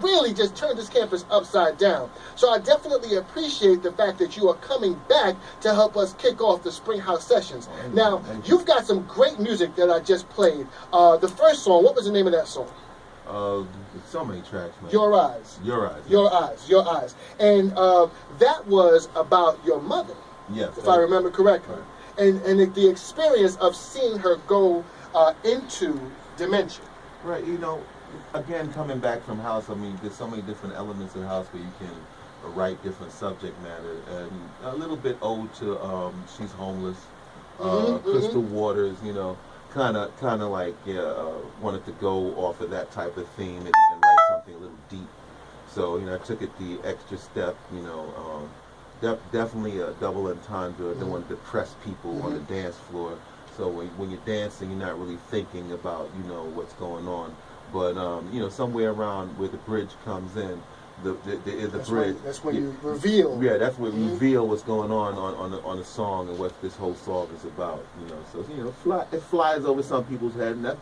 really just turned this campus upside down. So I definitely appreciate the fact that you are coming back to help us kick off the Spring House Sessions. Now, you've got some great music that I just played. The first song, what was the name of that song? So many tracks, man. Your Eyes. Your Eyes. Your Eyes. Your Eyes. And that was about your mother, yes, if I remember correctly. Right. And the experience of seeing her go into dementia. Right, you know, again, coming back from house, I mean, there's so many different elements of house where you can write different subject matter. And a little bit ode to She's Homeless, Crystal Waters, you know. Kind of like wanted to go off of that type of theme and write something a little deep. So I took it the extra step. Definitely a double entendre. I didn't want to depress people on the dance floor. So when you're dancing, you're not really thinking about what's going on. But somewhere around where the bridge comes in, the bridge. That's when you reveal. Yeah, that's when you reveal what's going on the song and what this whole song is about. So it flies over some people's head, and that's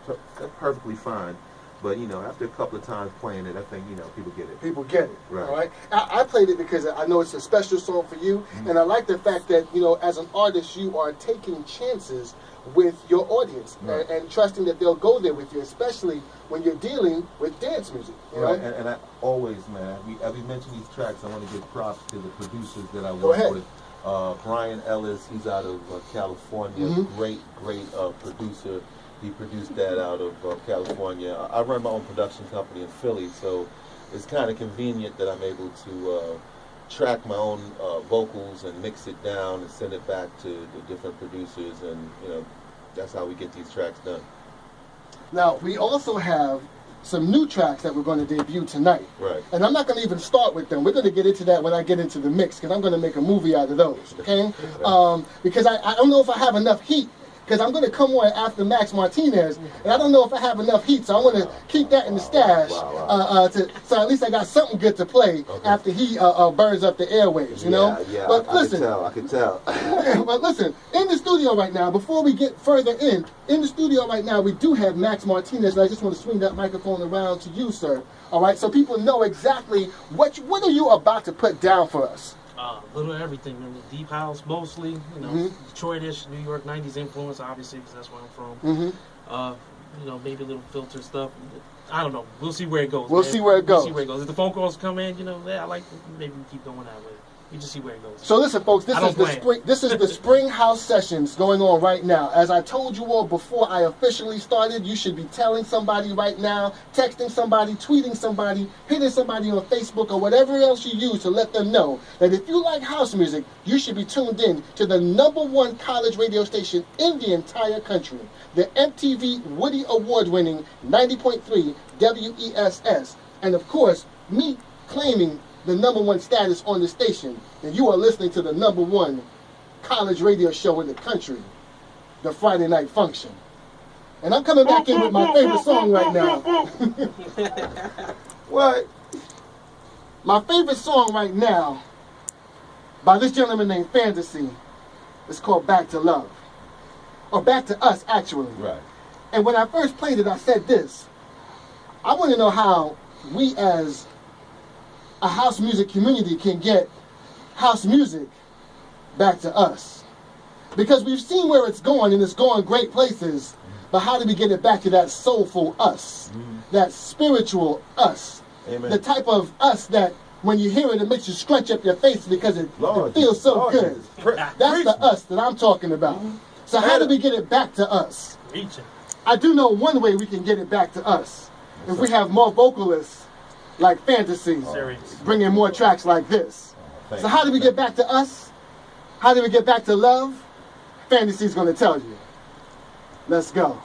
perfectly fine. But after a couple of times playing it, I think people get it. People get it. Right. All right. I played it because I know it's a special song for you, and I like the fact that as an artist, you are taking chances with your audience and trusting that they'll go there with you, especially when you're dealing with dance music. Right, and I always, man, as we mention these tracks, I want to give props to the producers that I work with. Brian Ellis, he's out of California, great producer. He produced that out of California. I run my own production company in Philly, so it's kind of convenient that I'm able to track my own vocals and mix it down and send it back to the different producers, and that's how we get these tracks done. Now, we also have some new tracks that we're going to debut tonight. Right. And I'm not going to even start with them. We're going to get into that when I get into the mix, because I'm going to make a movie out of those, okay? Because I don't know if I have enough heat, because I'm going to come on after Max Martinez, and I don't know if I have enough heat, so I want to keep that in the stash, so at least I got something good to play after he burns up the airwaves, Yeah, but listen, I can tell. But listen, in the studio right now, before we get further in the studio right now, we do have Max Martinez, and I just want to swing that microphone around to you, sir, all right, so people know exactly what are you about to put down for us. Little everything, man. Deep house mostly, Detroitish, New York 90s influence, obviously, because that's where I'm from. Maybe a little filter stuff. I don't know. We'll see where it goes. We'll see where it goes. If the phone calls come in, I like to maybe keep going that way. You just see where it goes. So listen, folks, this is the Spring House Sessions going on right now. As I told you all before I officially started, you should be telling somebody right now, texting somebody, tweeting somebody, hitting somebody on Facebook or whatever else you use to let them know that if you like house music, you should be tuned in to the #1 college radio station in the entire country, the MTV Woody Award-winning 90.3 WESS. And of course, me claiming the #1 status on the station, and you are listening to the #1 college radio show in the country, the Friday Night Function. And I'm coming back in with my favorite song right now. What? My favorite song right now by this gentleman named Fantasy is called Back to Love. Or Back to Us, actually. Right. And when I first played it, I said this. I want to know how we as a house music community can get house music back to us. Because we've seen where it's going, and it's going great places, but how do we get it back to that soulful us, that spiritual us, the type of us that when you hear it, it makes you scrunch up your face because it feels so good. That's the us that I'm talking about. So how do we get it back to us? I do know one way we can get it back to us. If we have more vocalists like Fantasy, bringing more tracks like this. So how do we get back to us? How do we get back to love? Fantasy's going to tell you. Let's go.